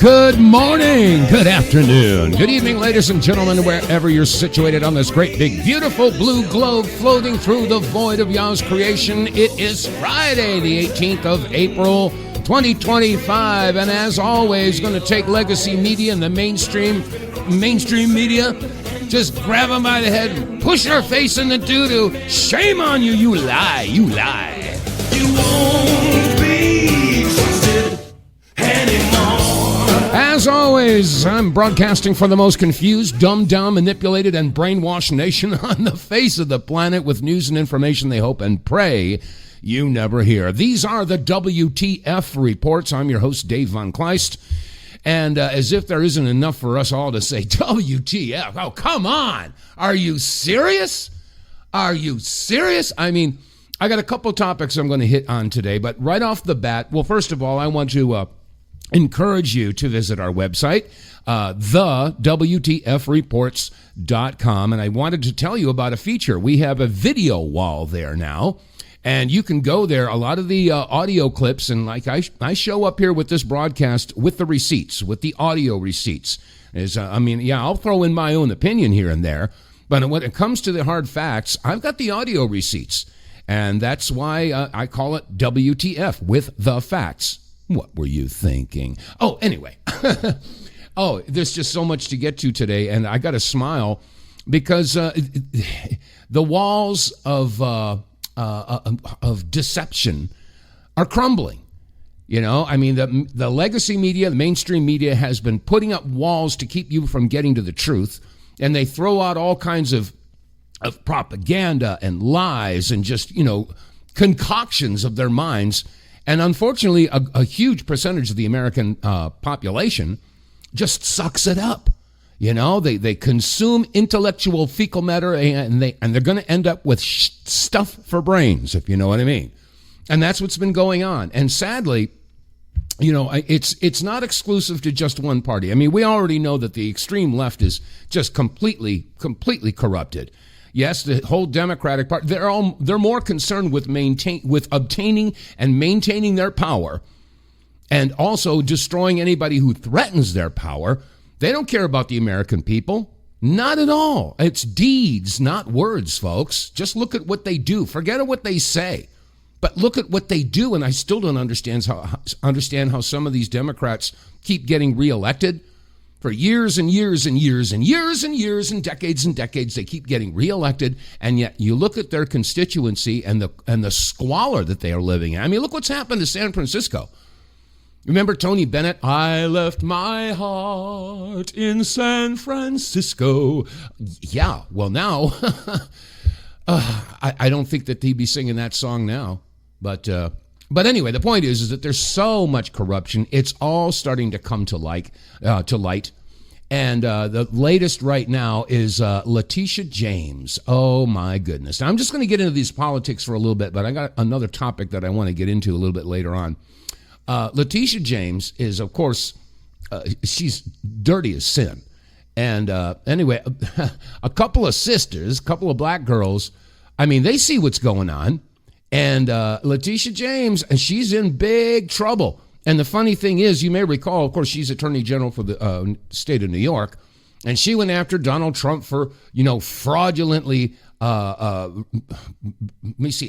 Good morning, good afternoon, good evening, ladies and gentlemen, wherever you're situated on this great, big, beautiful blue globe floating through the void of Yah's creation. It is Friday, the 18th of April, 2025, and as always, going to take legacy media and the mainstream media, just grab them by the head and push our face in the doo-doo. Shame on you, you lie, you lie. You won't be trusted anymore. As always, I'm broadcasting for the most confused, dumbed down, manipulated, and brainwashed nation on the face of the planet with news and information they hope and pray you never hear. These are the WTF reports. I'm your host, Dave vonKleist. And as if there isn't enough for us all to say, WTF, oh, come on. Are you serious? Are you serious? I mean, I got a couple topics I'm going to hit on today, but right off the bat, well, first of all, I want to encourage you to visit our website, TheWTFReports.com, and I wanted to tell you about a feature. We have a video wall there now, and you can go there. A lot of the audio clips, and like I show up here with this broadcast with the receipts, with the audio receipts. I'll throw in my own opinion here and there, but when it comes to the hard facts, I've got the audio receipts, and that's why I call it WTF, with the facts. What were you thinking? Oh, anyway. There's just so much to get to today, and I got to smile because the walls of deception are crumbling. You know, I mean, the legacy media, the mainstream media has been putting up walls to keep you from getting to the truth, and they throw out all kinds of propaganda and lies and just, concoctions of their minds. And unfortunately, a huge percentage of the American population just sucks it up. You know, they consume intellectual fecal matter, and they're going to end up with stuff for brains, if you know what I mean. And that's what's been going on. And sadly, it's not exclusive to just one party. I mean, we already know that the extreme left is just completely corrupted. Yes, the whole Democratic Party, they're more concerned with obtaining and maintaining their power and also destroying anybody who threatens their power. They don't care about the American people. Not at all. It's deeds, not words, folks. Just look at what they do. Forget what they say. But look at what they do, and I still don't understand how some of these Democrats keep getting reelected. For years and years and years and years and years and decades, they keep getting reelected, and yet you look at their constituency and the squalor that they are living in. I mean, look what's happened to San Francisco. Remember Tony Bennett? I left my heart in San Francisco. Yeah, well now, I don't think that he'd be singing that song now, But anyway, the point is that there's so much corruption. It's all starting to come to light. And the latest right now is Leticia James. Oh, my goodness. Now, I'm just going to get into these politics for a little bit, but I got another topic that I want to get into a little bit later on. Leticia James is, of course, she's dirty as sin. And anyway, a couple of sisters, a couple of black girls, I mean, they see what's going on. And Leticia James, and she's in big trouble. And the funny thing is, you may recall, of course, she's Attorney General for the state of New York, and she went after Donald Trump for, fraudulently,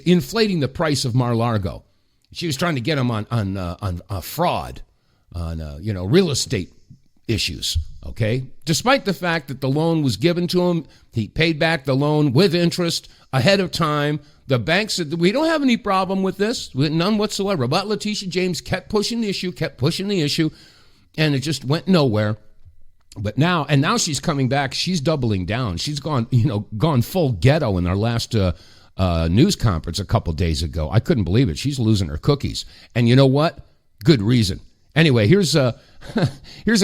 inflating the price of Mar-a-Lago. She was trying to get him on fraud, on real estate issues. Okay, despite the fact that the loan was given to him, he paid back the loan with interest ahead of time. The bank said, we don't have any problem with this, none whatsoever. But Leticia James kept pushing the issue, and it just went nowhere. But now she's coming back. She's doubling down. She's gone full ghetto in our last news conference a couple days ago. I couldn't believe it. She's losing her cookies. And you know what? Good reason. Anyway, here's a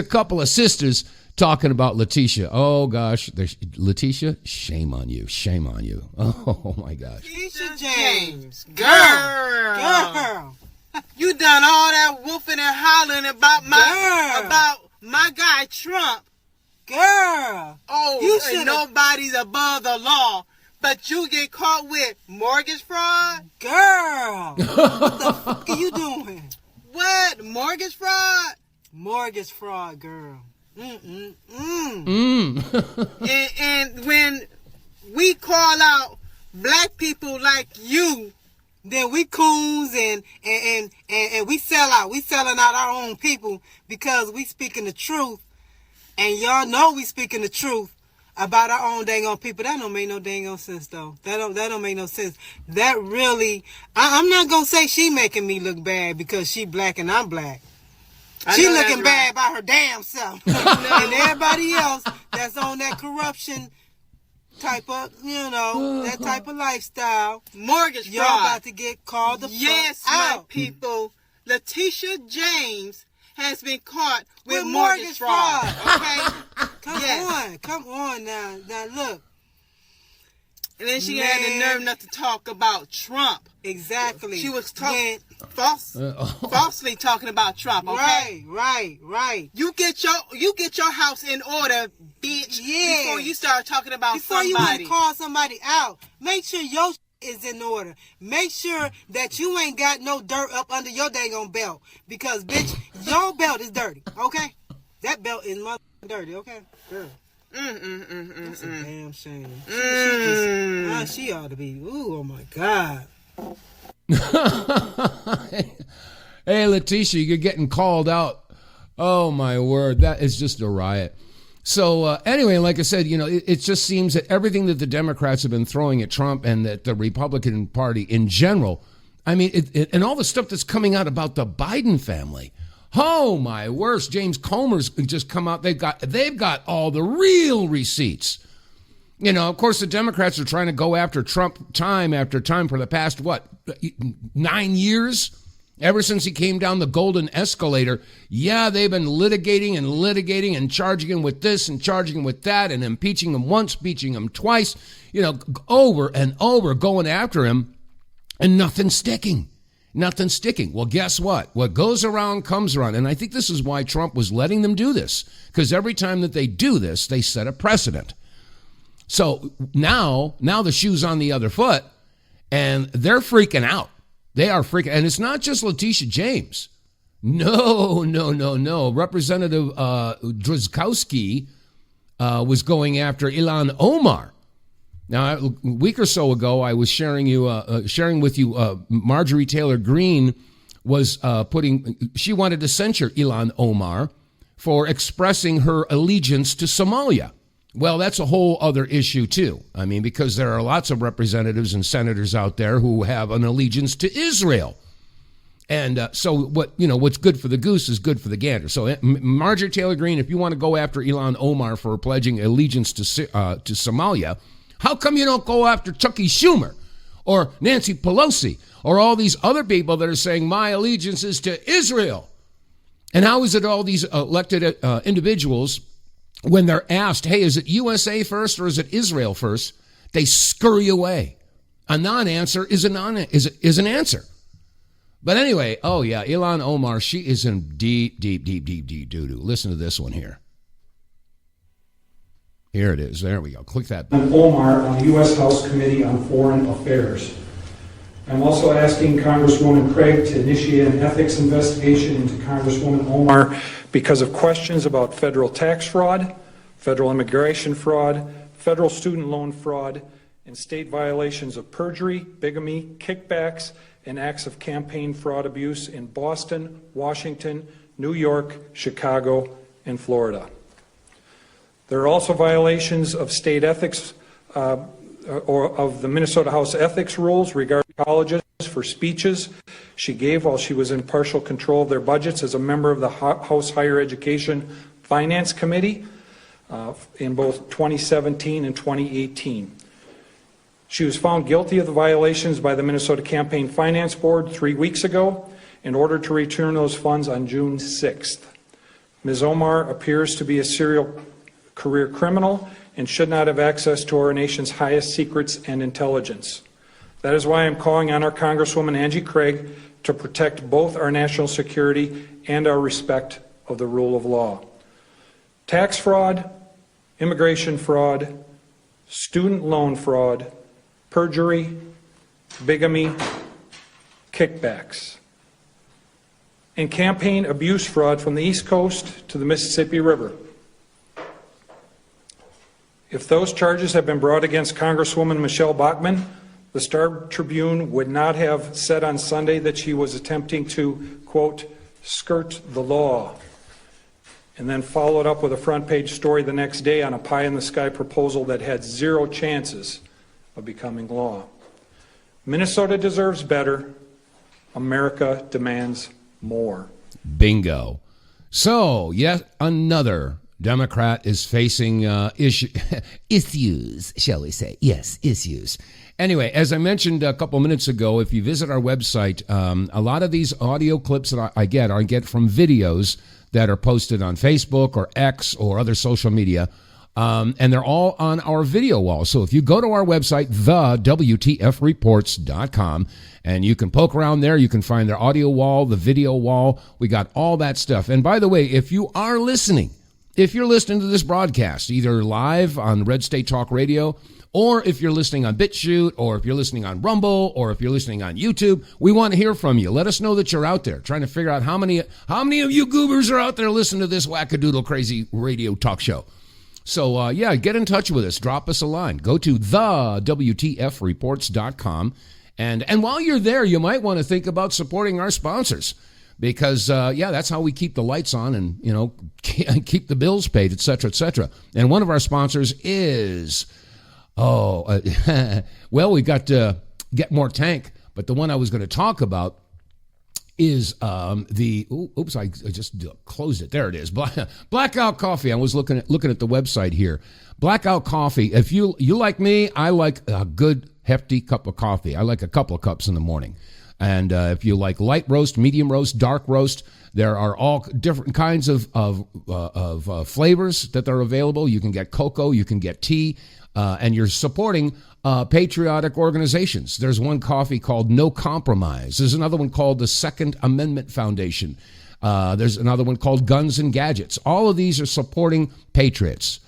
couple of sisters talking about Leticia. Oh, gosh. Leticia, shame on you. Shame on you. Oh, my gosh. Leticia James. Girl. You done all that wolfing and hollering about my guy Trump. Girl. Oh, you and nobody's above the law. But you get caught with mortgage fraud? Girl. What the fuck are you doing? What? Mortgage fraud? Mortgage fraud, girl. Mm. And when we call out black people like you, then we coons and we sell out. We selling out our own people because we speaking the truth. And y'all know we speaking the truth about our own dang on people. That don't make no dang on sense, though. That don't make no sense. That really, I'm not gonna say she making me look bad because she black and I'm black. She looking bad by her damn self. And everybody else that's on that corruption type of, that type of lifestyle. Mortgage fraud. Y'all about to get called the fuck out. My people. Leticia James has been caught with mortgage fraud. Okay? Come on now. Now look. And then she had the nerve not to talk about Trump. Exactly. She was talking falsely talking about Trump. Okay? Right. You get your house in order, bitch. Yeah. Before you start talking about somebody. Before you want to call somebody out, make sure your is in order. Make sure that you ain't got no dirt up under your dang on belt, because bitch, your belt is dirty. Okay? That belt is dirty. Okay? Girl. That's a damn shame. She ought to be. Ooh, oh my God. Hey, Leticia, you're getting called out. Oh my word, that is just a riot. So anyway, like I said, it just seems that everything that the Democrats have been throwing at Trump and that the Republican Party in general, I mean, and all the stuff that's coming out about the Biden family. Oh my worst! James Comer's just come out. They've got all the real receipts. Of course, the Democrats are trying to go after Trump time after time for the past 9 years, ever since he came down the golden escalator. Yeah, they've been litigating and charging him with this and charging him with that and impeaching him once, impeaching him twice. Over and over, going after him, and nothing's sticking. Nothing sticking. Well, guess what? What goes around comes around. And I think this is why Trump was letting them do this, because every time that they do this, they set a precedent. So now the shoe's on the other foot, and they're freaking out. They are freaking. And it's not just Leticia James. No. Representative Drazkowski was going after Ilhan Omar. Now, a week or so ago, I was sharing with you, Marjorie Taylor Greene was she wanted to censure Ilhan Omar for expressing her allegiance to Somalia. Well, that's a whole other issue, too. I mean, because there are lots of representatives and senators out there who have an allegiance to Israel. And so what's good for the goose is good for the gander. So Marjorie Taylor Greene, if you want to go after Ilhan Omar for pledging allegiance to Somalia, how come you don't go after Chucky Schumer or Nancy Pelosi or all these other people that are saying my allegiance is to Israel? And how is it all these elected individuals, when they're asked, hey, is it USA first or is it Israel first, they scurry away? A non-answer is an answer. But anyway, oh yeah, Ilhan Omar, she is in deep doo-doo. Listen to this one here. Here it is. There we go. Click that. I'm Omar on the U.S. House Committee on Foreign Affairs. I'm also asking Congresswoman Craig to initiate an ethics investigation into Congresswoman Omar because of questions about federal tax fraud, federal immigration fraud, federal student loan fraud, and state violations of perjury, bigamy, kickbacks, and acts of campaign fraud abuse in Boston, Washington, New York, Chicago, and Florida. There are also violations of state ethics or of the Minnesota House ethics rules regarding colleges for speeches she gave while she was in partial control of their budgets as a member of the House Higher Education Finance Committee in both 2017 and 2018. She was found guilty of the violations by the Minnesota Campaign Finance Board 3 weeks ago in order to return those funds on June 6th. Ms. Omar appears to be a serial career criminal and should not have access to our nation's highest secrets and intelligence. That is why I'm calling on our Congresswoman Angie Craig to protect both our national security and our respect of the rule of law. Tax fraud, immigration fraud, student loan fraud, perjury, bigamy, kickbacks. and campaign abuse fraud from the East Coast to the Mississippi River. If those charges have been brought against Congresswoman Michelle Bachmann, the Star Tribune would not have said on Sunday that she was attempting to, quote, skirt the law, and then followed up with a front page story the next day on a pie-in-the-sky proposal that had zero chances of becoming law. Minnesota deserves better. America demands more. Bingo. So, yet another Democrat is facing issues, shall we say. Yes, issues. Anyway, as I mentioned a couple minutes ago, if you visit our website, a lot of these audio clips that I get from videos that are posted on Facebook or X or other social media, and they're all on our video wall. So if you go to our website, TheWTFReports.com, and you can poke around there, you can find their audio wall, the video wall. We got all that stuff. And by the way, if you're listening to this broadcast, either live on Red State Talk Radio, or if you're listening on BitChute, or if you're listening on Rumble, or if you're listening on YouTube, we want to hear from you. Let us know that you're out there, trying to figure out how many of you goobers are out there listening to this wackadoodle crazy radio talk show. So, get in touch with us. Drop us a line. Go to TheWTFReports.com. And while you're there, you might want to think about supporting our sponsors. Because, that's how we keep the lights on and, keep the bills paid, et cetera, et cetera. And one of our sponsors is, we got Get More Tank. But the one I was going to talk about is I just closed it. There it is. Blackout Coffee. I was looking at the website here. Blackout Coffee. If you like me, I like a good hefty cup of coffee. I like a couple of cups in the morning. And if you like light roast, medium roast, dark roast, there are all different kinds of flavors that are available. You can get cocoa, you can get tea, and you're supporting patriotic organizations. There's one coffee called No Compromise. There's another one called the Second Amendment Foundation. There's another one called Guns and Gadgets. All of these are supporting patriots,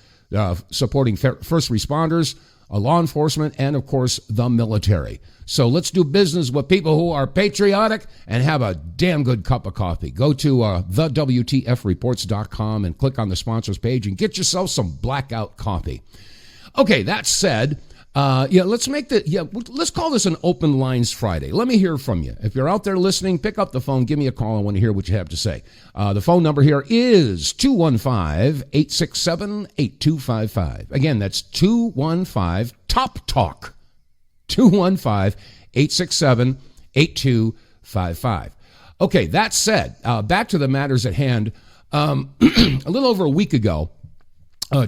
supporting first responders, law enforcement, and, of course, the military. So let's do business with people who are patriotic and have a damn good cup of coffee. Go to TheWTFReports.com and click on the sponsors page and get yourself some Blackout Coffee. Okay, that said, let's call this an Open Lines Friday. Let me hear from you. If you're out there listening, pick up the phone, give me a call. I want to hear what you have to say. The phone number here is 215-867-8255. Again, that's 215-TOP-TALK. 215-867-8255. Okay, that said, back to the matters at hand. A little over a week ago,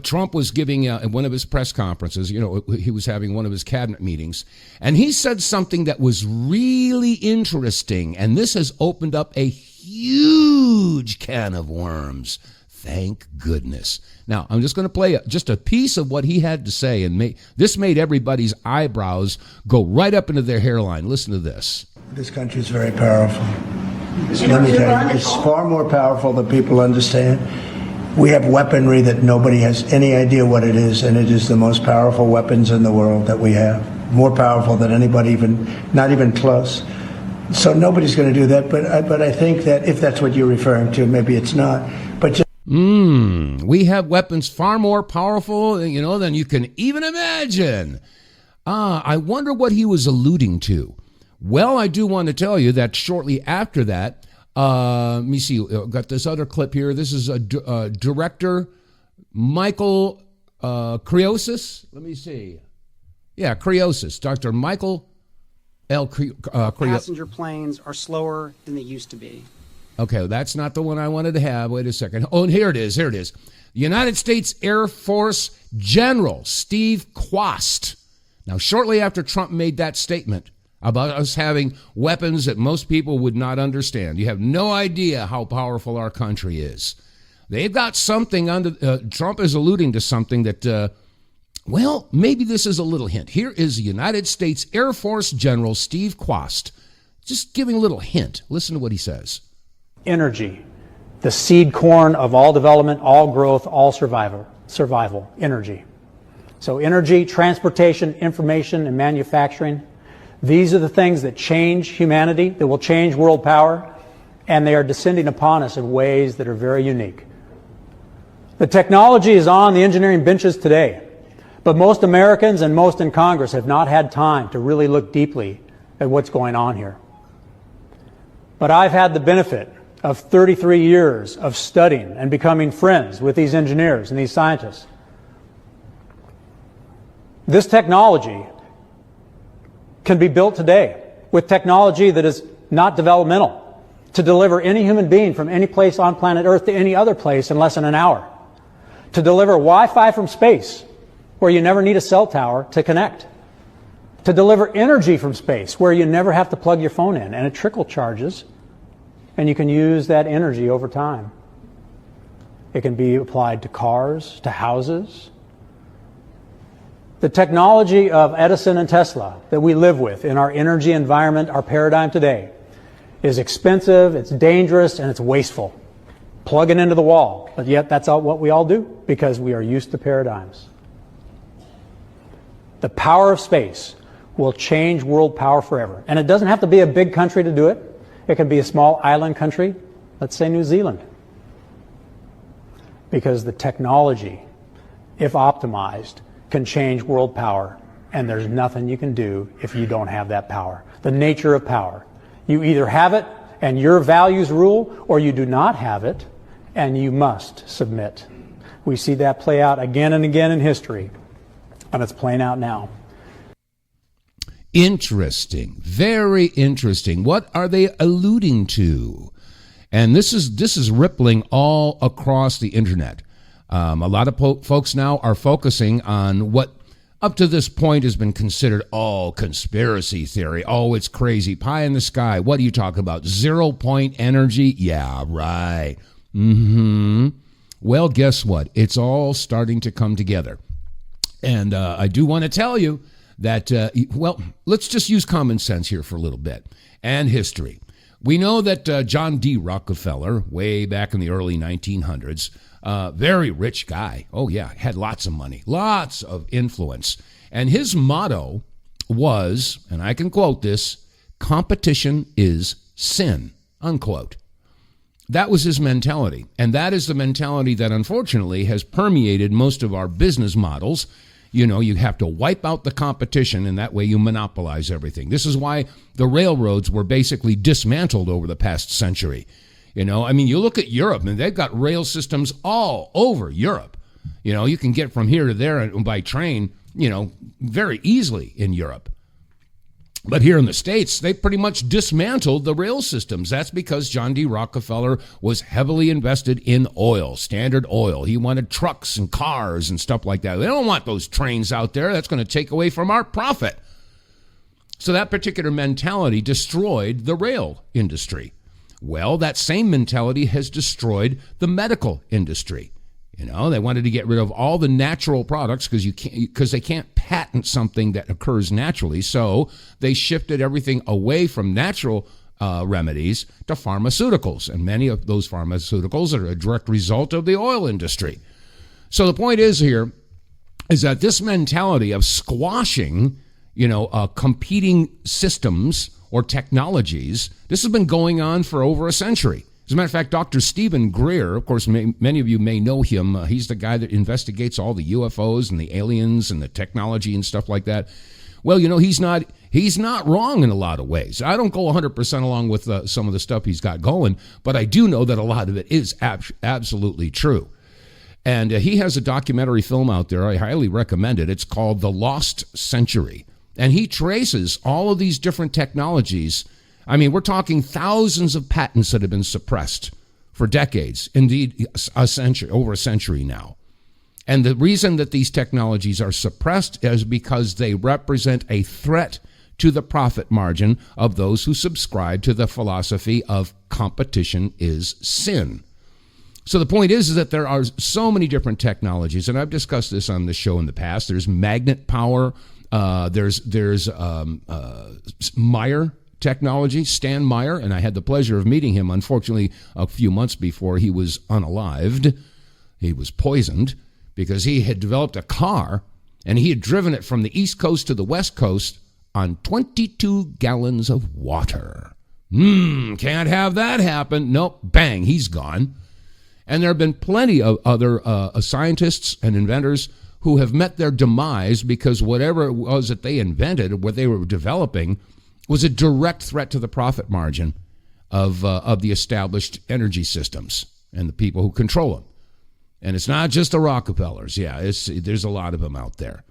Trump was giving one of his press conferences. He was having one of his cabinet meetings, and he said something that was really interesting, and this has opened up a huge can of worms. Thank goodness. Now, I'm just going to play just a piece of what he had to say, and this made everybody's eyebrows go right up into their hairline. Listen to this. This country is very powerful. Let me tell you, it's far more powerful than people understand. We have weaponry that nobody has any idea what it is, and it is the most powerful weapons in the world that we have. More powerful than anybody, not even close. So nobody's going to do that, but I think that if that's what you're referring to, maybe it's not. But just we have weapons far more powerful, than you can even imagine. I wonder what he was alluding to. Well, I do want to tell you that shortly after that, let me see, I've got this other clip here. This is Director Michael Creosis. Let me see. Yeah, Creosis. Dr. Michael L. Creosis. Passenger planes are slower than they used to be. Okay, that's not the one I wanted to have. Wait a second. Oh, and here it is. United States Air Force General Steve Quast. Now, shortly after Trump made that statement about us having weapons that most people would not understand, you have no idea how powerful our country is. They've got something under. Trump is alluding to something that, maybe this is a little hint. Here is United States Air Force General Steve Quast, just giving a little hint. Listen to what he says. Energy, the seed corn of all development, all growth, all survival, energy. So energy, transportation, information, and manufacturing, these are the things that change humanity, that will change world power, and they are descending upon us in ways that are very unique. The technology is on the engineering benches today, but most Americans and most in Congress have not had time to really look deeply at what's going on here. But I've had the benefit of 33 years of studying and becoming friends with these engineers and these scientists. This technology can be built today with technology that is not developmental to deliver any human being from any place on planet Earth to any other place in less than an hour. To deliver Wi-Fi from space where you never need a cell tower to connect. To deliver energy from space where you never have to plug your phone in and it trickle charges and you can use that energy over time. It can be applied to cars, to houses. The technology of Edison and Tesla that we live with in our energy environment, our paradigm today, is expensive, it's dangerous, and it's wasteful. Plug it into the wall, but yet that's what we all do because we are used to paradigms. The power of space will change world power forever. And it doesn't have to be a big country to do it. It can be a small island country, let's say New Zealand. Because the technology, if optimized, can change world power, and there's nothing you can do if you don't have that power. The nature of power. You either have it and your values rule, or you do not have it and you must submit. We see that play out again and again in history, and it's playing out now. Interesting. Very interesting. What are they alluding to? And this is rippling all across the internet. A lot of folks now are focusing on what up to this point has been considered all conspiracy theory. Oh, it's crazy. Pie in the sky. What are you talking about? 0 point energy? Yeah, right. Well, guess what? It's all starting to come together. And I do want to tell you that, well, let's just use common sense here for a little bit and history. We know that John D. Rockefeller, way back in the early 1900s, very rich guy. Oh, yeah, had lots of money, lots of influence. And his motto was, and I can quote this, competition is sin, unquote. That was his mentality. And that is the mentality that, unfortunately, has permeated most of our business models. You know, you have to wipe out the competition, and that way you monopolize everything. This is why the railroads were basically dismantled over the past century. You know, I mean, you look at Europe, and they've got rail systems all over Europe. You know, you can get from here to there by train, you know, very easily in Europe. But here in the States, they pretty much dismantled the rail systems. That's because John D. Rockefeller was heavily invested in oil, Standard Oil. He wanted trucks and cars and stuff like that. They don't want those trains out there. That's going to take away from our profit. So that particular mentality destroyed the rail industry. Well, that same mentality has destroyed the medical industry. You know, they wanted to get rid of all the natural products because they can't patent something that occurs naturally. So they shifted everything away from natural remedies to pharmaceuticals. And many of those pharmaceuticals are a direct result of the oil industry. So the point is here is that this mentality of squashing, you know, competing systems or technologies, this has been going on for over a century. As a matter of fact, Dr. Stephen Greer, of course, many of you may know him. He's the guy that investigates all the UFOs and the aliens and the technology and stuff like that. Well, you know, he's not wrong in a lot of ways. I don't go 100% along with some of the stuff he's got going, but I do know that a lot of it is absolutely true. And he has a documentary film out there. I highly recommend it. It's called The Lost Century. And he traces all of these different technologies. I mean, we're talking thousands of patents that have been suppressed for decades, indeed a century, over a century now. And the reason that these technologies are suppressed is because they represent a threat to the profit margin of those who subscribe to the philosophy of competition is sin. So the point is that there are so many different technologies, and I've discussed this on the show in the past. There's magnet power. There's Meyer technology, Stan Meyer, and I had the pleasure of meeting him, unfortunately, a few months before he was unalived. He was poisoned because he had developed a car, and he had driven it from the East Coast to the West Coast on 22 gallons of water. Can't have that happen. Nope, bang, he's gone. And there have been plenty of other scientists and inventors who have met their demise because whatever it was that they invented, what they were developing, was a direct threat to the profit margin of the established energy systems and the people who control them. And it's not just the Rockefellers. Yeah, there's a lot of them out there.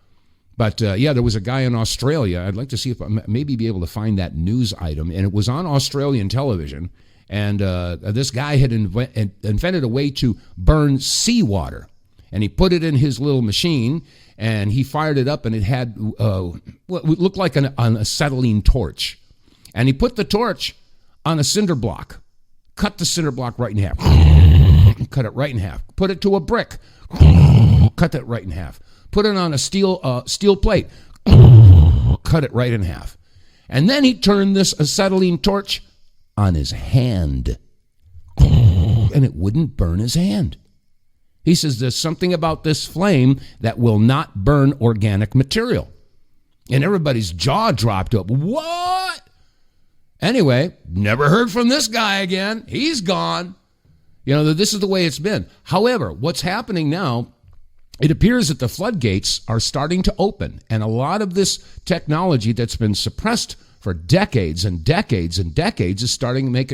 But, there was a guy in Australia. I'd like to see if I maybe be able to find that news item. And it was on Australian television. And this guy had invented a way to burn seawater. And he put it in his little machine, and he fired it up, and it had what looked like an acetylene torch. And he put the torch on a cinder block, cut the cinder block right in half, cut it right in half, put it to a brick, cut that right in half, put it on a steel plate, cut it right in half. And then he turned this acetylene torch on his hand, and it wouldn't burn his hand. He says there's something about this flame that will not burn organic material. And everybody's jaw dropped up. What? Anyway, never heard from this guy again. He's gone. This is the way it's been. However, what's happening now, it appears that the floodgates are starting to open. And a lot of this technology that's been suppressed for decades and decades and decades is starting to make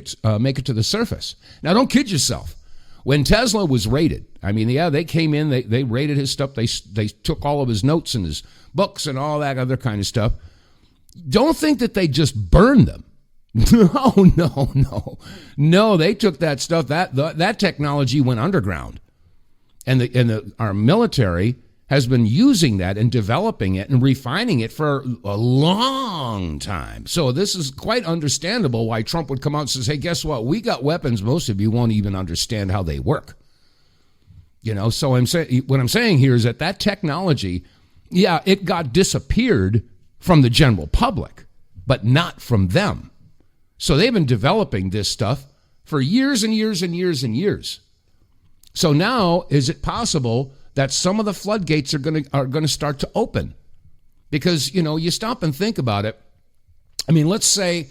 it to the surface. Now, don't kid yourself. When Tesla was raided, they came in, they raided his stuff, they took all of his notes and his books and all that other kind of stuff. Don't think that they just burned them. No, they took that stuff, that technology went underground. And our military has been using that and developing it and refining it for a long time. So this is quite understandable why Trump would come out and says, hey, guess what? We got weapons most of you won't even understand how they work. So what I'm saying here is that technology, it got disappeared from the general public, but not from them. So they've been developing this stuff for years and years and years and years. So now, is it possible that some of the floodgates are going to start to open? Because, you stop and think about it. Let's say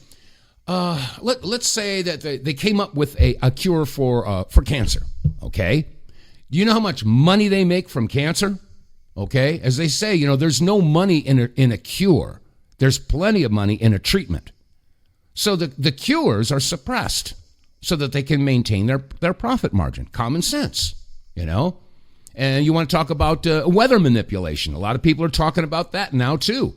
let's say that they came up with a cure for cancer, okay? Do you know how much money they make from cancer? Okay? As they say, there's no money in a cure. There's plenty of money in a treatment. So the cures are suppressed so that they can maintain their profit margin. Common sense, And you want to talk about weather manipulation. A lot of people are talking about that now, too.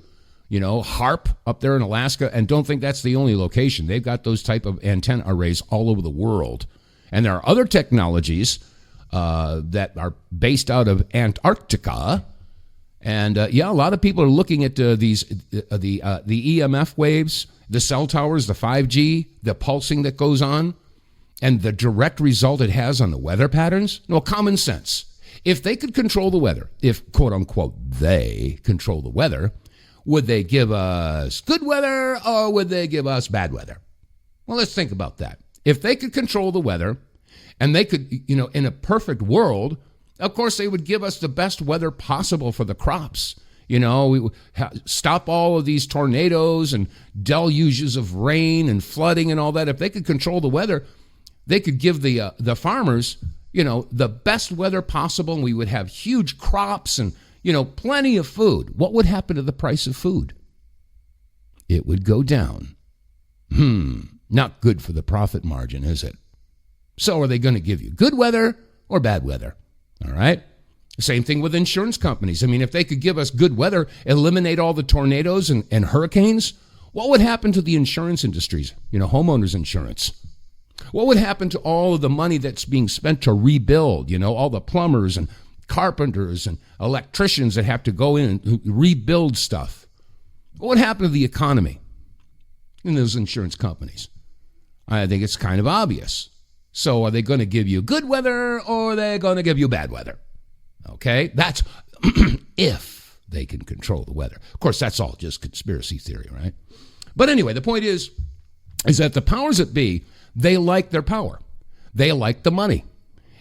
HARP up there in Alaska, and don't think that's the only location. They've got those type of antenna arrays all over the world. And there are other technologies that are based out of Antarctica. And, a lot of people are looking at the EMF waves, the cell towers, the 5G, the pulsing that goes on, and the direct result it has on the weather patterns. No, common sense. If they could control the weather, if, quote unquote, they control the weather, would they give us good weather or would they give us bad weather? Well, let's think about that. If they could control the weather and they could, in a perfect world, of course, they would give us the best weather possible for the crops. We would stop all of these tornadoes and deluges of rain and flooding and all that. If they could control the weather, they could give the farmers, the best weather possible, and we would have huge crops and, plenty of food. What would happen to the price of food? It would go down. Not good for the profit margin, is it? So are they going to give you good weather or bad weather? All right? Same thing with insurance companies. If they could give us good weather, eliminate all the tornadoes and hurricanes, what would happen to the insurance industries? Homeowners insurance. What would happen to all of the money that's being spent to rebuild, all the plumbers and carpenters and electricians that have to go in and rebuild stuff? What would happen to the economy in those insurance companies? I think it's kind of obvious. So are they going to give you good weather or are they going to give you bad weather? Okay, that's if they can control the weather. Of course, that's all just conspiracy theory, right? But anyway, the point is that the powers that be, they like their power. They like the money.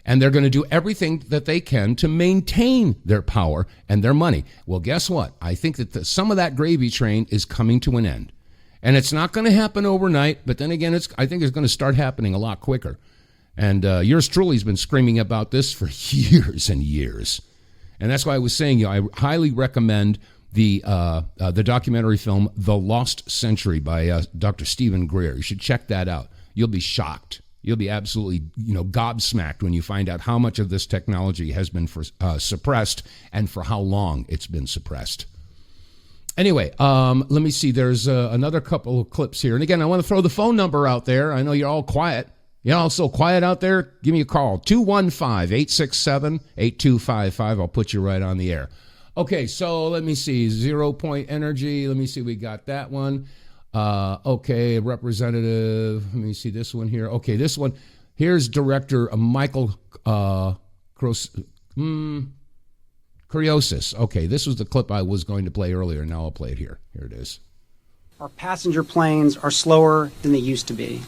And they're going to do everything that they can to maintain their power and their money. Well, guess what? I think that some of that gravy train is coming to an end. And it's not going to happen overnight, but then again, I think it's going to start happening a lot quicker. And yours truly has been screaming about this for years and years. And that's why I was saying, I highly recommend the documentary film The Lost Century by Dr. Stephen Greer. You should check that out. You'll be shocked. You'll be absolutely, gobsmacked when you find out how much of this technology has been suppressed and for how long it's been suppressed. Anyway, let me see. There's another couple of clips here. And again, I want to throw the phone number out there. I know you're all quiet. You're all so quiet out there. Give me a call. 215-867-8255. I'll put you right on the air. Okay, so let me see. 0 Point Energy. Let me see. We got that one. Okay, Representative. Let me see this one here. Okay, this one. Here's Director Michael Kuriosis. Okay, this was the clip I was going to play earlier. Now I'll play it here. Here it is. Our passenger planes are slower than they used to be.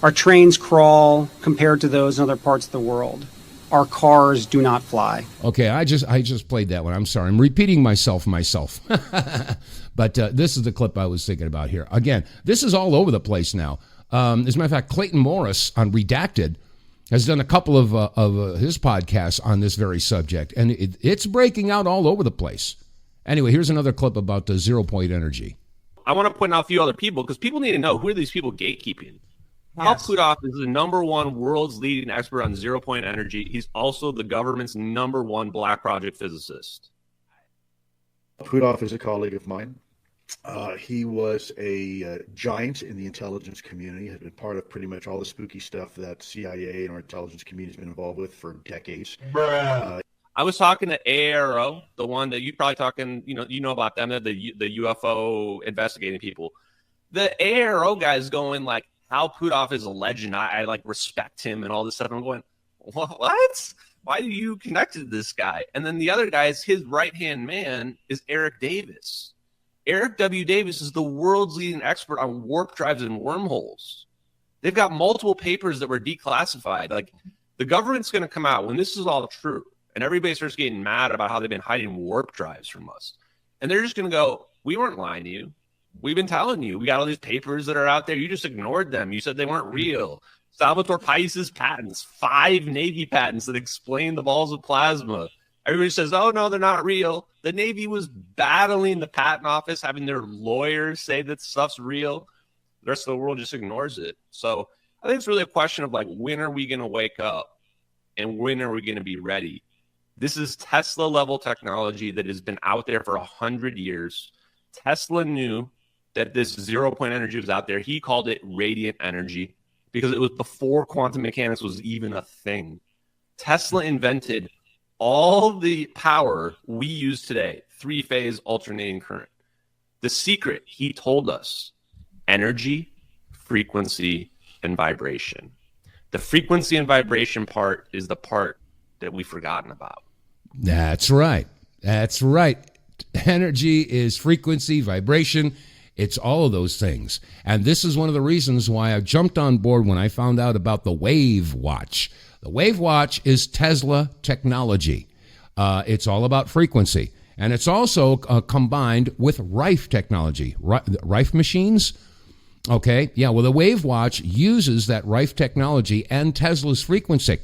Our trains crawl compared to those in other parts of the world. Our cars do not fly. Okay, I just played that one. I'm sorry. I'm repeating myself. But this is the clip I was thinking about here. Again, this is all over the place now. As a matter of fact, Clayton Morris on Redacted has done a couple of his podcasts on this very subject, and it's breaking out all over the place. Anyway, here's another clip about the 0 Point Energy. I want to point out a few other people because people need to know, who are these people gatekeeping? Hal Puthoff is the #1 world's leading expert on 0 Point Energy. He's also the government's #1 Black Project physicist. Puthoff is a colleague of mine. He was a giant in the intelligence community, had been part of pretty much all the spooky stuff that CIA and our intelligence community has been involved with for decades. I was talking to AARO, the one that you probably talking, you know about them, the UFO investigating people. The AARO guy is going like, Hal Puthoff is a legend. I like respect him and all this stuff. I'm going, what? Why do you connect to this guy? And then the other guy is his right-hand man is Eric Davis. Eric W. Davis is the world's leading expert on warp drives and wormholes. They've got multiple papers that were declassified. Like, the government's going to come out when this is all true, and everybody starts getting mad about how they've been hiding warp drives from us. And they're just going to go, we weren't lying to you. We've been telling you. We got all these papers that are out there. You just ignored them. You said they weren't real. Salvatore Pais's patents, 5 Navy patents that explain the balls of plasma. Everybody says, oh, no, they're not real. The Navy was battling the patent office, having their lawyers say that stuff's real. The rest of the world just ignores it. So I think it's really a question of, like, when are we going to wake up and when are we going to be ready? This is Tesla-level technology that has been out there for 100 years. Tesla knew that this 0 Point Energy was out there. He called it radiant energy because it was before quantum mechanics was even a thing. Tesla invented all the power we use today, 3-phase alternating current. The secret, he told us, energy, frequency, and vibration. The frequency and vibration part is the part that we've forgotten about. That's right. That's right. Energy is frequency, vibration. It's all of those things. And this is one of the reasons why I jumped on board when I found out about the Wave Watch. The Wave Watch is Tesla technology. It's all about frequency. And it's also combined with Rife technology. Rife machines? Okay, yeah, well, the Wave Watch uses that Rife technology and Tesla's frequency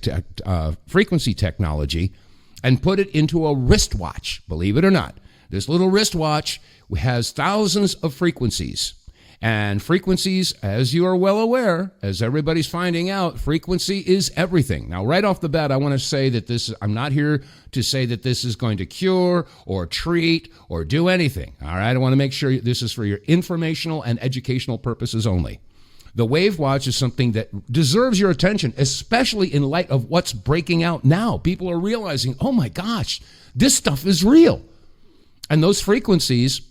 technology and put it into a wristwatch, believe it or not. This little wristwatch has thousands of frequencies. And frequencies, as you are well aware, as everybody's finding out, frequency is everything. Now, right off the bat, I want to say that I'm not here to say that this is going to cure or treat or do anything. All right, I want to make sure this is for your informational and educational purposes only. The Wave Watch is something that deserves your attention, especially in light of what's breaking out now. People are realizing, oh my gosh, this stuff is real. And those frequencies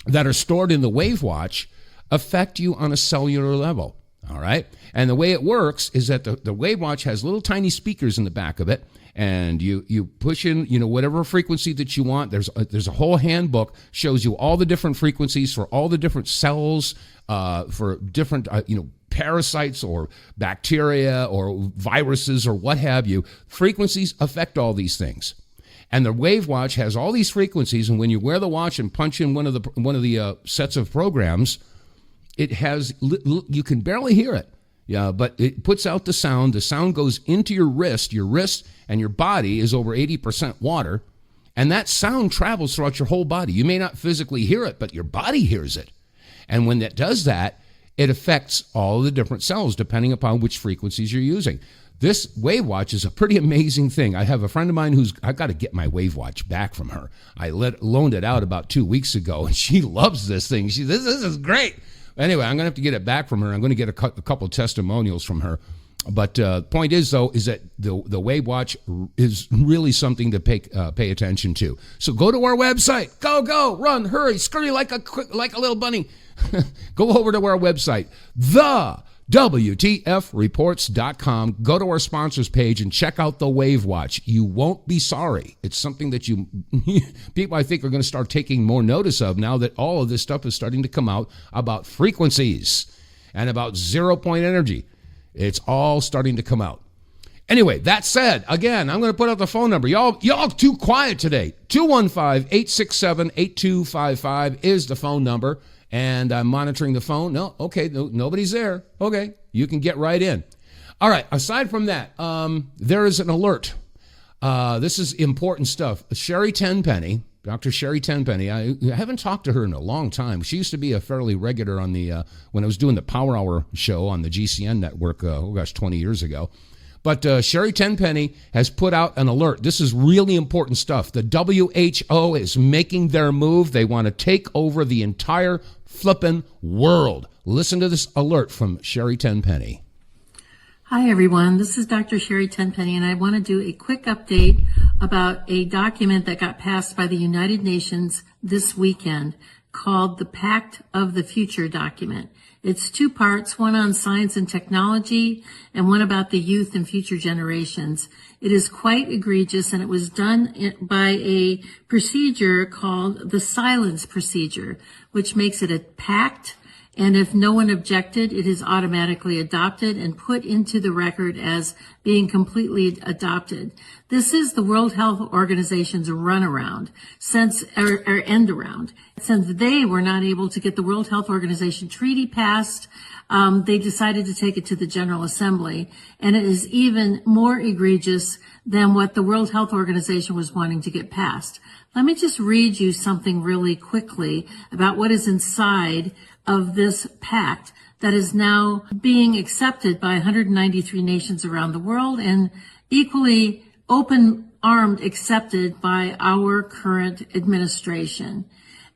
that are stored in the Wave Watch affect you on a cellular level, all right? And the way it works is that the Wave Watch has little tiny speakers in the back of it, and you push in, whatever frequency that you want. There's a whole handbook, shows you all the different frequencies for all the different cells, for different, parasites or bacteria or viruses or what have you. Frequencies affect all these things. And the Wave Watch has all these frequencies, and when you wear the watch and punch in one of the sets of programs, it has, you can barely hear it. Yeah, but it puts out the sound. The sound goes into your wrist. Your wrist and your body is over 80% water. And that sound travels throughout your whole body. You may not physically hear it, but your body hears it. And when it does that, it affects all the different cells depending upon which frequencies you're using. This Wave Watch is a pretty amazing thing. I have a friend of mine I've got to get my Wave Watch back from her. I loaned it out about 2 weeks ago, and she loves this thing. This is great. Anyway, I'm going to have to get it back from her. I'm going to get a couple testimonials from her. But the point is, though, is that the Wave Watch is really something to pay attention to. So go to our website. Go, run, hurry, scurry like a little bunny. Go over to our website, TheWTFReports.com. Go to our sponsors page and check out the Wave Watch. You won't be sorry. It's something that people, I think, are going to start taking more notice of now that all of this stuff is starting to come out about frequencies and about 0-point energy. It's all starting to come out. Anyway, that said, again, I'm going to put out the phone number. Y'all too quiet today. 215-867-8255 is the phone number. And I'm monitoring the phone. Nobody's there. Okay, you can get right in. All right, aside from that, there is an alert. This is important stuff. Sherry Tenpenny, Dr. Sherry Tenpenny, I haven't talked to her in a long time. She used to be a fairly regular on the, when I was doing the Power Hour show on the GCN network, 20 years ago. But Sherry Tenpenny has put out an alert. This is really important stuff. The WHO is making their move. They want to take over the entire flippin' world. Listen to this alert from Sherry Tenpenny. Hi, everyone. This is Dr. Sherry Tenpenny, and I want to do a quick update about a document that got passed by the United Nations this weekend called the Pact of the Future document. It's 2 parts, one on science and technology and one about the youth and future generations. It is quite egregious, and it was done by a procedure called the silence procedure, which makes it a pact. And if no one objected, it is automatically adopted and put into the record as being completely adopted. This is the World Health Organization's runaround, or end around. Since they were not able to get the World Health Organization treaty passed, they decided to take it to the General Assembly. And it is even more egregious than what the World Health Organization was wanting to get passed. Let me just read you something really quickly about what is inside of this pact that is now being accepted by 193 nations around the world and equally open-armed accepted by our current administration.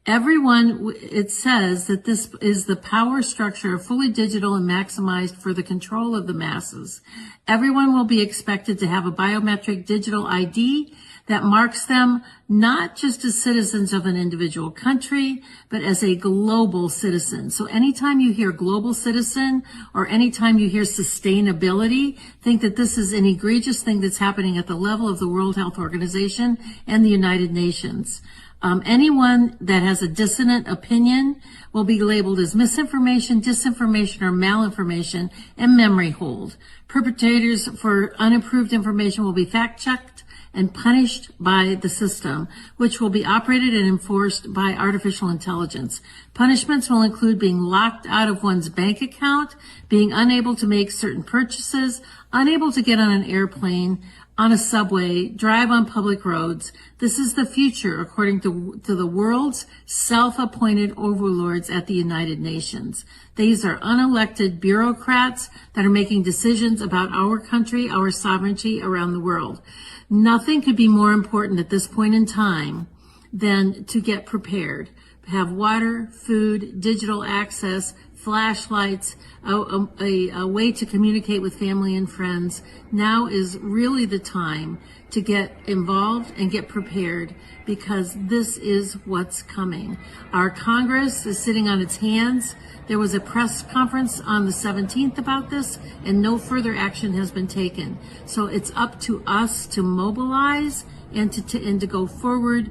Everyone, it says that this is the power structure, fully digital and maximized for the control of the masses. Everyone will be expected to have a biometric digital ID that marks them not just as citizens of an individual country, but as a global citizen. So anytime you hear global citizen or anytime you hear sustainability, think that this is an egregious thing that's happening at the level of the World Health Organization and the United Nations. Anyone that has a dissonant opinion will be labeled as misinformation, disinformation, or malinformation and memory hold. Perpetrators for unapproved information will be fact-checked and punished by the system, which will be operated and enforced by artificial intelligence. Punishments will include being locked out of one's bank account, being unable to make certain purchases, unable to get on an airplane, on a subway, drive on public roads. This is the future, according to the world's self-appointed overlords at the United Nations. These are unelected bureaucrats that are making decisions about our country, our sovereignty around the world. Nothing could be more important at this point in time than to get prepared. Have water, food, digital access, flashlights, a way to communicate with family and friends. Now is really the time to get involved and get prepared, because this is what's coming. Our Congress is sitting on its hands. There was a press conference on the 17th about this, and no further action has been taken. So it's up to us to mobilize and to go forward,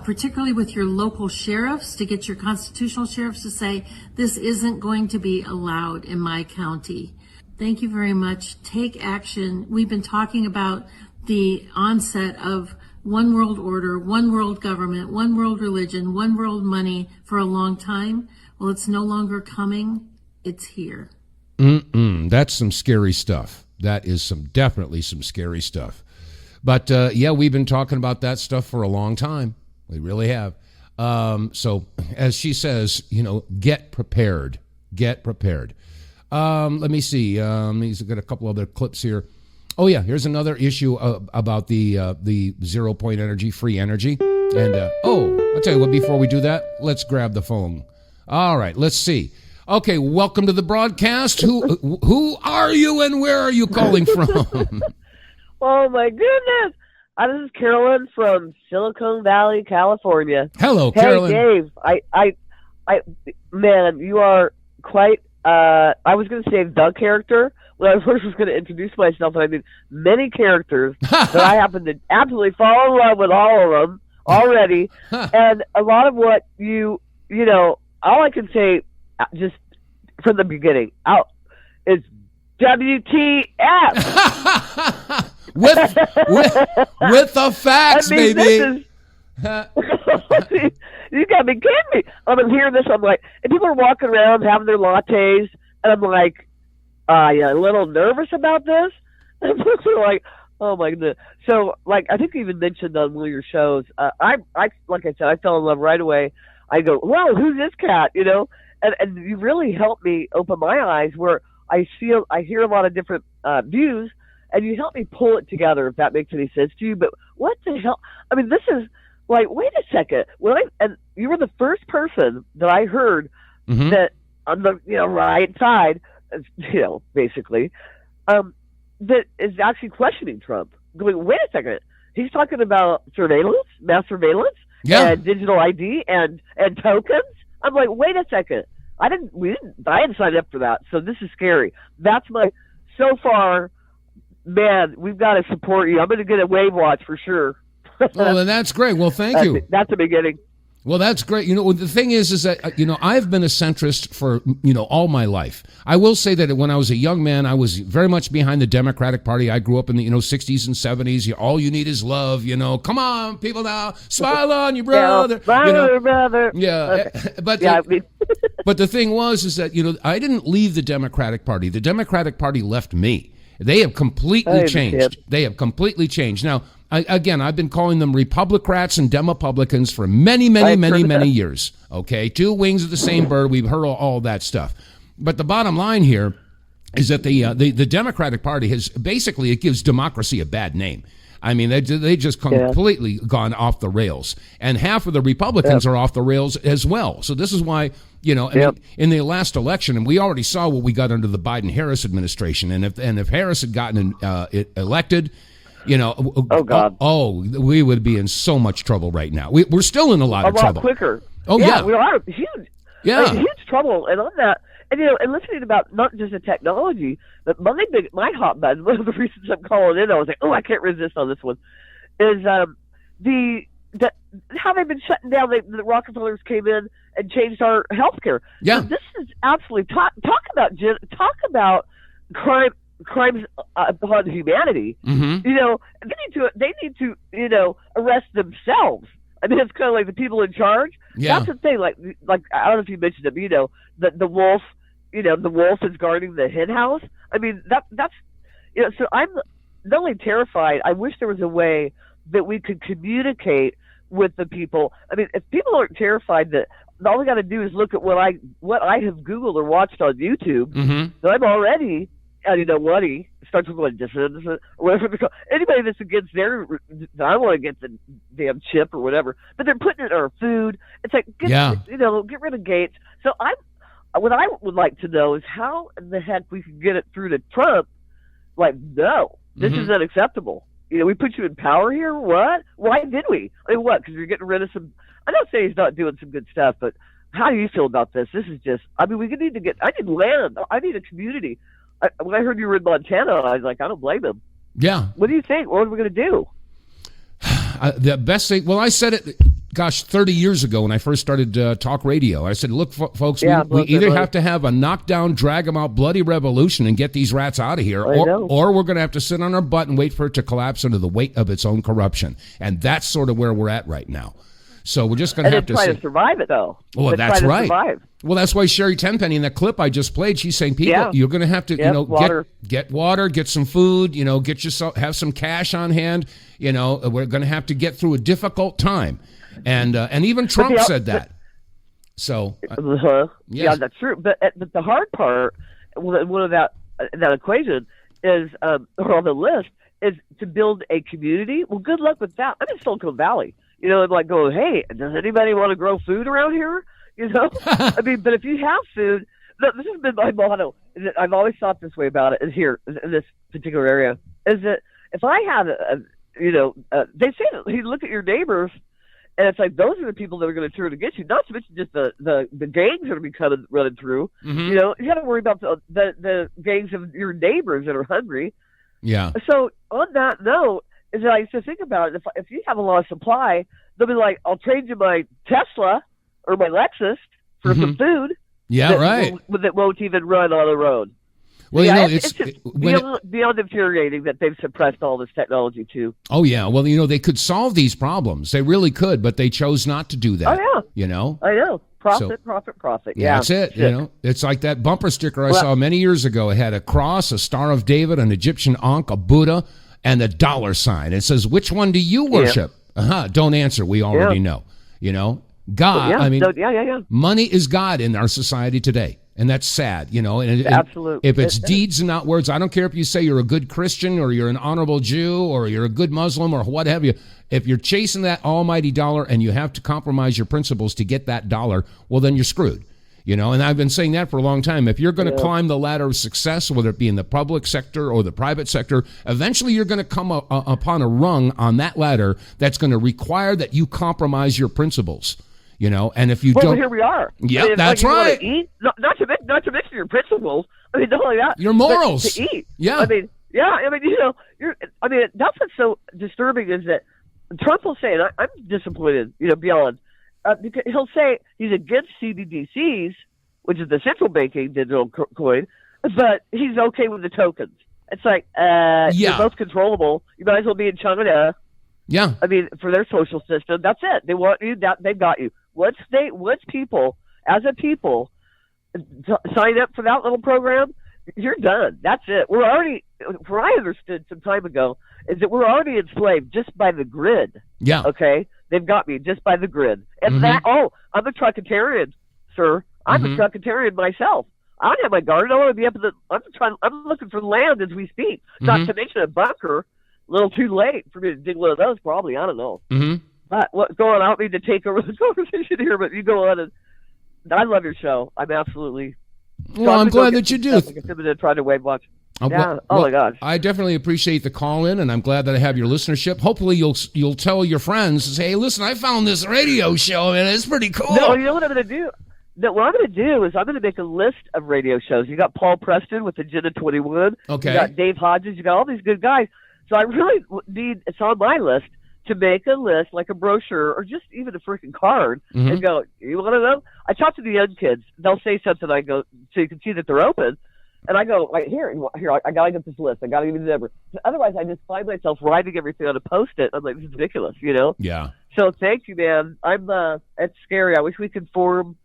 particularly with your local sheriffs, to get your constitutional sheriffs to say, this isn't going to be allowed in my county. Thank you very much. Take action. We've been talking about the onset of one world order, one world government, one world religion, one world money for a long time. Well, it's no longer coming. it's here. That's some scary stuff. That is definitely some scary stuff. But yeah, we've been talking about that stuff for a long time. We really have. So as she says, get prepared. Get prepared. Let me see. He's got a couple other clips here. Oh yeah, here's another issue about the 0 point energy, free energy. And I'll tell you what. Before we do that, let's grab the phone. All right, let's see. Okay, welcome to the broadcast. Who are you and where are you calling from? Oh my goodness! This is Carolyn from Silicon Valley, California. Hello, Carolyn. Hey, Dave. Man, you are quite. I was going to say the character when I first was going to introduce myself, and I mean many characters that I happen to absolutely fall in love with all of them already, and a lot of what all I can say just from the beginning out is WTF. with the facts, baby. You gotta be kidding me. I'm hearing this. I'm like, and people are walking around having their lattes, and I'm like, a little nervous about this. And folks are like, oh my goodness. So, like, I think you even mentioned on one of your shows. I like I said, I fell in love right away. I go, whoa, who's this cat? And you really helped me open my eyes where I hear a lot of different views. And you help me pull it together, if that makes any sense to you. But what the hell? I mean, this is like, wait a second. And you were the first person that I heard that on the right side, basically, that is actually questioning Trump. Going, wait a second. He's talking about surveillance, mass surveillance, and digital ID and tokens. I'm like, wait a second. I didn't sign up for that. So this is scary. That's so far. Man, we've got to support you. I'm going to get a Wave Watch for sure. Oh, then that's great. Well, thank you. That's the beginning. Well, that's great. The thing is that, I've been a centrist for, all my life. I will say that when I was a young man, I was very much behind the Democratic Party. I grew up in the, 60s and 70s. All you need is love, Come on, people now. Smile on your brother. Smile brother. Yeah. Okay. But the thing was that, I didn't leave the Democratic Party. The Democratic Party left me. They have completely changed. They have completely changed. Now, I've been calling them Republicrats and Demopublicans for many years. Okay, two wings of the same bird. We've heard all that stuff. But the bottom line here is that the Democratic Party has basically, it gives democracy a bad name. I mean, they just completely gone off the rails, and half of the Republicans are off the rails as well. So this is why, in the last election, and we already saw what we got under the Biden-Harris administration, and if Harris had gotten elected, oh God, we would be in so much trouble right now. We're still in a lot of trouble. A lot quicker. Oh yeah, we are huge. Yeah, huge trouble, and on that. And listening about not just the technology, but my hot button, one of the reasons I'm calling in, I was like, I can't resist on this one, is how they've been shutting down. The Rockefellers came in and changed our healthcare. Yeah, so this is absolutely talk about crimes upon humanity. Mm-hmm. They need to arrest themselves. I mean, it's kind of like the people in charge. Yeah. That's the thing. Like I don't know if you mentioned it, but the wolf. The wolf is guarding the hen house. I mean, that's so I'm not only terrified, I wish there was a way that we could communicate with the people. I mean, if people aren't terrified, that all we got to do is look at what I have Googled or watched on YouTube. Mm-hmm. So I'm already, what starts with what dissident or whatever they call anybody that's against their. I want to get the damn chip or whatever, but they're putting it in our food. It's like get rid of Gates. So what I would like to know is how in the heck we can get it through to Trump. Like, no, this is unacceptable. We put you in power here. What? Why did we? I mean, what? Because you're getting rid of some. I'm not saying he's not doing some good stuff, but how do you feel about this? This is just. I mean, we need to get. I need land. I need a community. When I heard you were in Montana, I was like, I don't blame him. Yeah. What do you think? What are we going to do? The best thing. Well, I said it. Gosh, 30 years ago when I first started talk radio, I said, look, folks, we either have to have a knockdown, drag them out, bloody revolution and get these rats out of here, or we're going to have to sit on our butt and wait for it to collapse under the weight of its own corruption. And that's sort of where we're at right now. So we're just going to have to try to survive it, though. Well, that's try to right. survive. Well, that's why Sherry Tenpenny in that clip I just played, she's saying, people, you're going to have to, water. get water, get some food, get yourself, have some cash on hand. We're going to have to get through a difficult time, and even Trump said that. So, yeah, that's true. But the hard part, one of that equation is, or on the list, is to build a community. Well, good luck with that. I'm in Silicon Valley, and like going, hey, does anybody want to grow food around here? I mean, but if you have food, this has been my motto. I've always thought this way about it. Is here in this particular area is that if I had they say that you look at your neighbors. And it's like those are the people that are going to turn against you. Not to mention just the gangs that are going to be running through. Mm-hmm. You got to worry about the gangs of your neighbors that are hungry. Yeah. So on that note, is that I used to think about it. If you have a lot of supply, they'll be like, "I'll trade you my Tesla or my Lexus for some food." Yeah, right. That won't even run on the road. Well, it's just beyond infuriating that they've suppressed all this technology too. Oh yeah, well, they could solve these problems. They really could, but they chose not to do that. Oh yeah, I know. Profit. Yeah, that's it. It's like that bumper sticker I saw many years ago. It had a cross, a Star of David, an Egyptian Ankh, a Buddha, and a dollar sign. It says, "Which one do you worship?" Don't answer. We already know. God. Money is God in our society today. And that's sad, And absolutely. If it's deeds and not words, I don't care if you say you're a good Christian or you're an honorable Jew or you're a good Muslim or what have you. If you're chasing that almighty dollar and you have to compromise your principles to get that dollar, well, then you're screwed. And I've been saying that for a long time. If you're going to climb the ladder of success, whether it be in the public sector or the private sector, eventually you're going to come upon a rung on that ladder that's going to require that you compromise your principles. And if you don't, here we are. Yeah, that's right. Eat, not to mention your principles. I mean, not only that, your morals. To eat. Yeah. I mean, that's what's so disturbing is that Trump will say, and I'm disappointed, beyond, because he'll say he's against CBDCs, which is the central banking digital coin, but he's okay with the tokens. It's like, you're both controllable. You might as well be in China. Yeah. I mean, for their social system, that's it. They want you. They've got you. Once people, as a people, sign up for that little program, you're done. That's it. We're already, what I understood some time ago, is that we're already enslaved just by the grid. Yeah. Okay? They've got me just by the grid. And I'm a truckitarian, sir. I'm a truckitarian myself. I don't have my garden. I want to be up in I'm looking for land as we speak. Not to mention a bunker. A little too late for me to dig one of those, probably. I don't know. Mm-hmm. But what's going on? I don't mean to take over the conversation here, but you go on. And I love your show. I'm absolutely. Well, I'm glad that you do. I'm trying to wait watch. Yeah. Oh my gosh. I definitely appreciate the call in, and I'm glad that I have your listenership. Hopefully, you'll tell your friends and say, "Hey, listen, I found this radio show, and it's pretty cool." No, you know what I'm going to do? No, what I'm going to do is I'm going to make a list of radio shows. You got Paul Preston with Agenda 21. Okay. You got Dave Hodges. You got all these good guys. So I really need, it's on my list to make a list, like a brochure or just even a freaking card, and go, you want to know? I talk to the young kids. They'll say something. I go, so you can see that they're open. And I go, like, here, I got to get this list. I got to give you the number. Otherwise, I just find myself writing everything on a Post-it. I'm like, this is ridiculous, Yeah. So thank you, man. It's scary. I wish we could form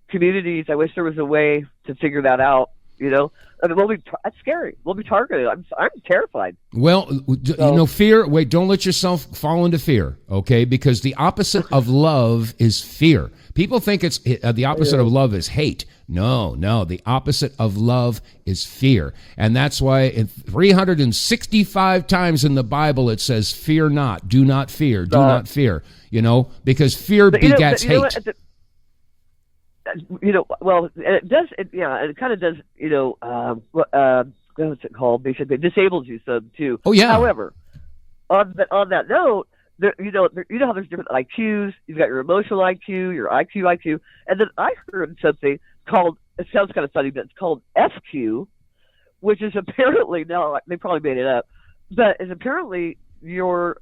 communities. I wish there was a way to figure that out. I mean, that's scary. We'll be targeted. I'm terrified. Well, fear. Wait, don't let yourself fall into fear, okay? Because the opposite of love is fear. People think it's the opposite of love is hate. No, the opposite of love is fear. And that's why 365 times in the Bible it says, fear not, do not fear, do not fear, because fear begets hate. Well, it does. It kind of does. What's it called? Basically, it disables you some too. Oh yeah. However, on that note, how there's different IQs. You've got your emotional IQ, your IQ, and then I heard something called. It sounds kind of funny, but it's called FQ, which is apparently they probably made it up, but is apparently your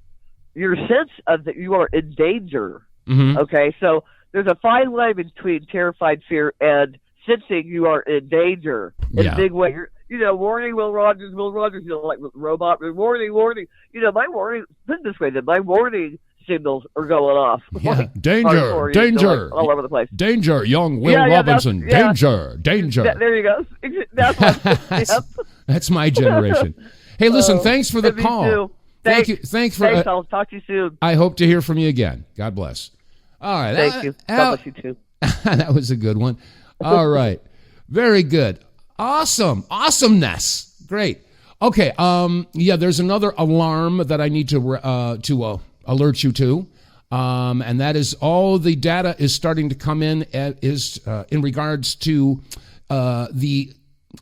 sense of that you are in danger. Mm-hmm. Okay, so. There's a fine line between terrified fear and sensing you are in danger in a big way. Warning, Will Rogers, like robot, warning. My warning, put it this way, that my warning signals are going off. Yeah, Like, danger, hardcore, danger, like, all over the place. danger, young Will Yeah, Robinson, danger, danger. There you go. That's what. Yep. That's my generation. Hey, listen, thanks for the me call. too. Thank you. Thanks for. Thanks. I'll talk to you soon. I hope to hear from you again. God bless. All right. Thank you. God bless you too. That was a good one. All right. Very good. Awesome. Awesomeness. Great. Okay. Yeah, there's another alarm that I need to alert you to. And that is all the data is starting to come in in regards to the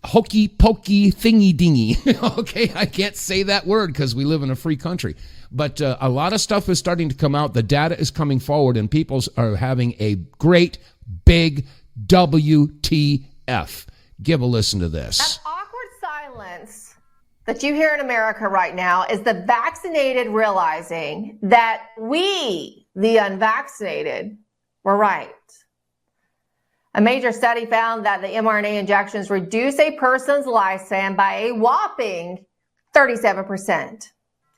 hokey pokey thingy dingy. Okay, I can't say that word because we live in a free country. But a lot of stuff is starting to come out. The data is coming forward, and people are having a great big WTF. Give a listen to this. That awkward silence that you hear in America right now is the vaccinated realizing that we, the unvaccinated, were right. A major study found that the mRNA injections reduce a person's lifespan by a whopping 37%.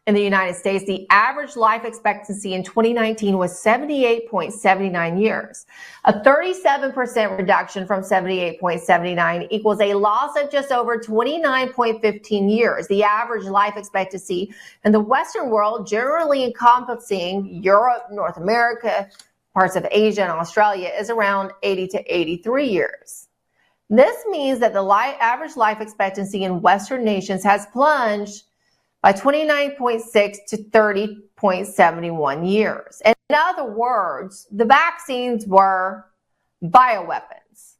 In the United States, the average life expectancy in 2019 was 78.79 years. A 37% reduction from 78.79 equals a loss of just over 29.15 years. The average life expectancy in the Western world, generally encompassing Europe, North America, parts of Asia and Australia, is around 80 to 83 years. This means that the average life expectancy in Western nations has plunged by 29.6 to 30.71 years. In other words, the vaccines were bioweapons,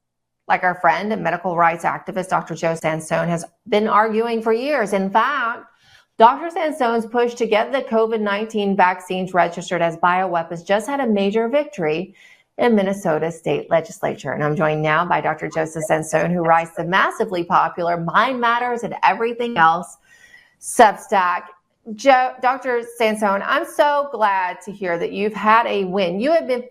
like our friend and medical rights activist Dr. Joe Sansone has been arguing for years. In fact, Dr. Sansone's push to get the COVID-19 vaccines registered as bioweapons just had a major victory in Minnesota state legislature. And I'm joined now by Dr. Joseph Sansone, who writes the massively popular Mind Matters and Everything Else Substack. Dr. Sansone, I'm so glad to hear that you've had a win. You have been,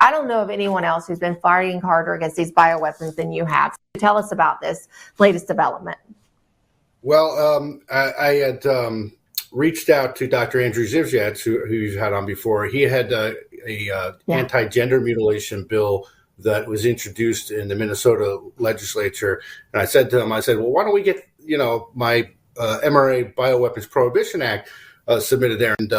I don't know of anyone else who's been fighting harder against these bioweapons than you have. So tell us about this latest development. Well, I had reached out to Dr. Andrew Zivjats, who you've had on before. He had a anti-gender mutilation bill that was introduced in the Minnesota legislature. And I said to him, well, why don't we get, my mRNA Bioweapons Prohibition Act submitted there. And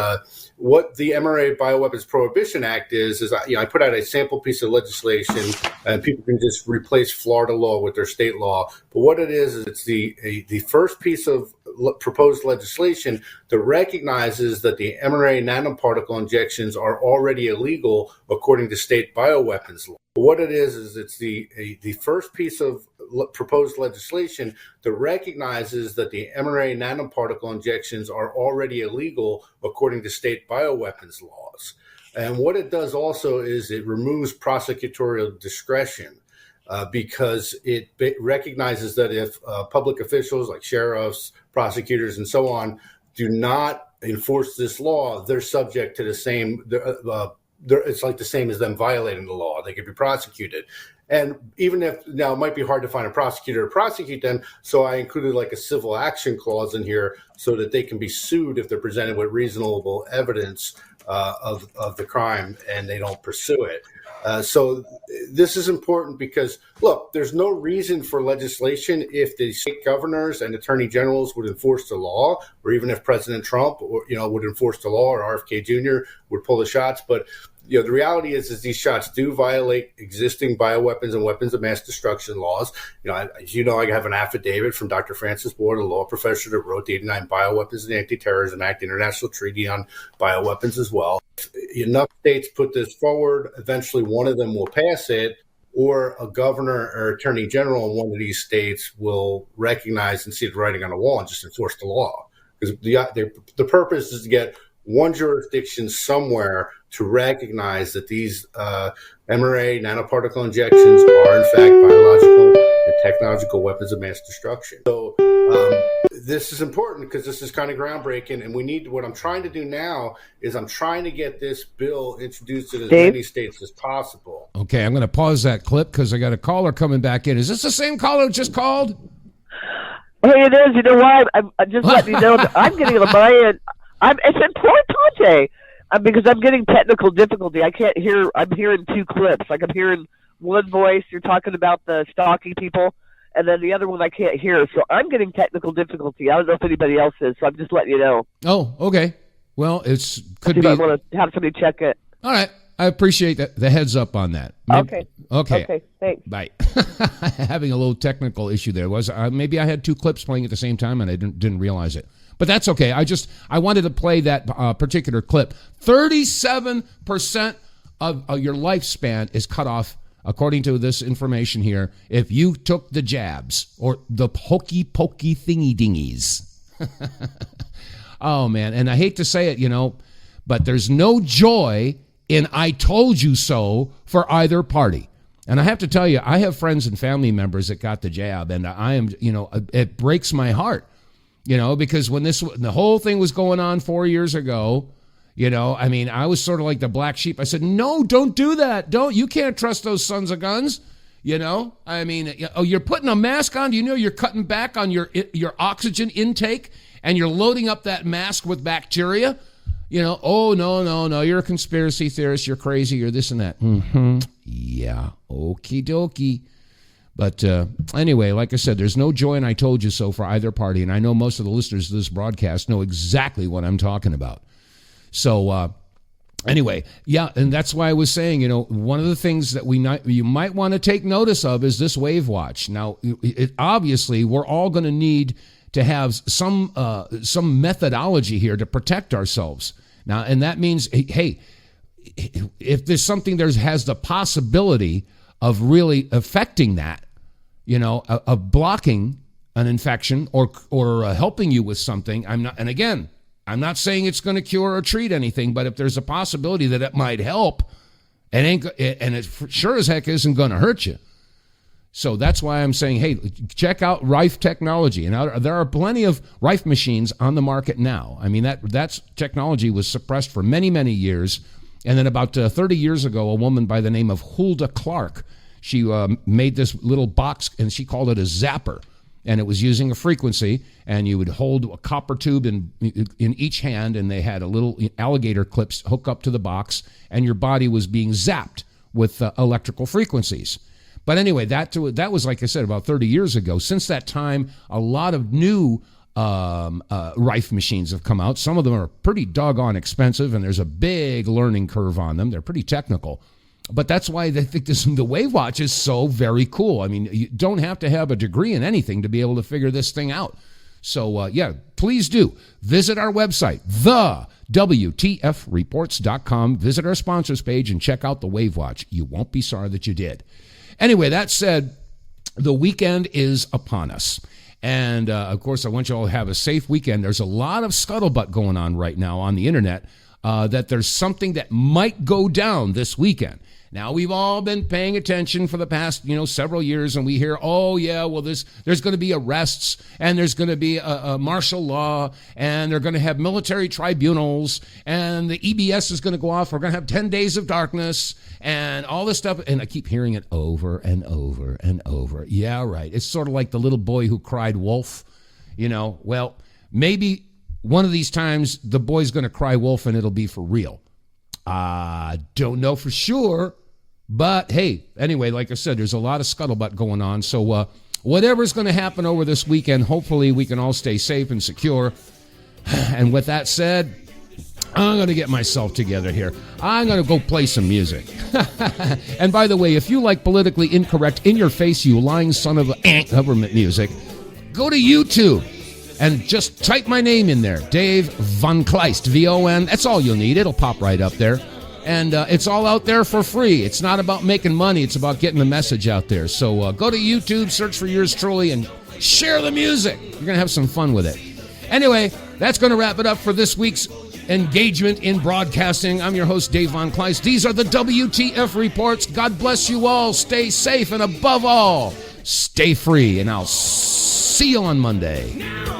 what the mRNA Bioweapons Prohibition Act is I put out a sample piece of legislation, and people can just replace Florida law with their state law. But what it is it's the first piece of proposed legislation that recognizes that the mRNA nanoparticle injections are already illegal according to state bioweapons law. But what it is it's the first piece of proposed legislation that recognizes that the mRNA nanoparticle injections are already illegal according to state bioweapons laws. And what it does also is it removes prosecutorial discretion because it recognizes that if public officials like sheriffs, prosecutors, and so on do not enforce this law, they're subject to the same it's like the same as them violating the law. They could be prosecuted. And even if now it might be hard to find a prosecutor to prosecute them, so I included like a civil action clause in here so that they can be sued if they're presented with reasonable evidence of the crime and they don't pursue it. So this is important because, look, there's no reason for legislation if the state governors and attorney generals would enforce the law, or even if President Trump would enforce the law, or RFK Jr. would pull the shots. But the reality is these shots do violate existing bioweapons and weapons of mass destruction laws. As you know, I have an affidavit from Dr. Francis Ward, a law professor that wrote the 89 Bioweapons and Anti-Terrorism Act, the International Treaty on Bioweapons as well. If enough states put this forward, eventually one of them will pass it, or a governor or attorney general in one of these states will recognize and see the writing on the wall and just enforce the law. Because the purpose is to get one jurisdiction somewhere to recognize that these mRNA nanoparticle injections are in fact biological and technological weapons of mass destruction. So this is important because this is kind of groundbreaking, and what I'm trying to do now is I'm trying to get this bill introduced in as many states as possible. Okay, I'm going to pause that clip because I got a caller coming back in. Is this the same caller who just called? Hey, it is. You know what? I'm just letting you know that I'm getting a buy-in. It's importante. because I'm getting technical difficulty. I can't hear. I'm hearing two clips. Like I'm hearing one voice. You're talking about the stalking people, and then the other one I can't hear. So I'm getting technical difficulty. I don't know if anybody else is. So I'm just letting you know. Oh, okay. Well, could be. I want to have somebody check it. All right. I appreciate the heads up on that. Okay. Okay. Thanks. Bye. Having a little technical issue there was maybe I had two clips playing at the same time and I didn't realize it. But that's okay. I wanted to play that particular clip. 37% of your lifespan is cut off, according to this information here, if you took the jabs or the hokey pokey thingy dingies. Oh man, and I hate to say it, but there's no joy in I told you so for either party. And I have to tell you, I have friends and family members that got the jab, and I am, it breaks my heart, because when the whole thing was going on 4 years ago, I was sort of like the black sheep. I said, no, don't do that. You can't trust those sons of guns. You're putting a mask on. Do you know you're cutting back on your oxygen intake and you're loading up that mask with bacteria? Oh, no, you're a conspiracy theorist, you're crazy, you're this and that. Mm-hmm. Yeah, okie dokie. But anyway, like I said, there's no joy in I told you so for either party, and I know most of the listeners to this broadcast know exactly what I'm talking about. So anyway, yeah, and that's why I was saying, one of the things that you might want to take notice of is this Wave Watch. Now, obviously, we're all going to need to have some methodology here to protect ourselves. Now, and that means, hey, if there's something has the possibility of really affecting that, of blocking an infection or helping you with something, I'm not saying it's going to cure or treat anything, but if there's a possibility that it might help, and it sure as heck isn't going to hurt you. So that's why I'm saying, hey, check out Rife Technology. And there are plenty of Rife machines on the market now. I mean, that technology was suppressed for many, many years. And then about 30 years ago, a woman by the name of Hulda Clark, she made this little box, and she called it a zapper. And it was using a frequency, and you would hold a copper tube in each hand, and they had a little alligator clips hook up to the box, and your body was being zapped with electrical frequencies. But anyway, that was, like I said, about 30 years ago. Since that time, a lot of new Rife machines have come out. Some of them are pretty doggone expensive, and there's a big learning curve on them. They're pretty technical. But that's why they think the Wave Watch is so very cool. I mean, you don't have to have a degree in anything to be able to figure this thing out. So, yeah, please do. Visit our website, TheWTFReports.com. Visit our sponsors page and check out the Wave Watch. You won't be sorry that you did. Anyway, that said, the weekend is upon us. And, of course, I want you all to have a safe weekend. There's a lot of scuttlebutt going on right now on the internet that there's something that might go down this weekend. Now, we've all been paying attention for the past, several years, and we hear, oh, yeah, well, there's going to be arrests, and there's going to be a martial law, and they're going to have military tribunals, and the EBS is going to go off. We're going to have 10 days of darkness, and all this stuff. And I keep hearing it over and over and over. Yeah, right. It's sort of like the little boy who cried wolf. Well, maybe one of these times the boy's going to cry wolf, and it'll be for real. Don't know for sure. But, hey, anyway, like I said, there's a lot of scuttlebutt going on. So whatever's going to happen over this weekend, hopefully we can all stay safe and secure. And with that said, I'm going to get myself together here. I'm going to go play some music. And by the way, if you like politically incorrect, in your face, you lying son of a government music, go to YouTube and just type my name in there, Dave vonKleist, V-O-N. That's all you'll need. It'll pop right up there. And it's all out there for free. It's not about making money. It's about getting the message out there. So go to YouTube, search for yours truly, and share the music. You're going to have some fun with it. Anyway, that's going to wrap it up for this week's engagement in broadcasting. I'm your host, Dave vonKleist. These are the WTF Reports. God bless you all. Stay safe, and above all, stay free. And I'll see you on Monday.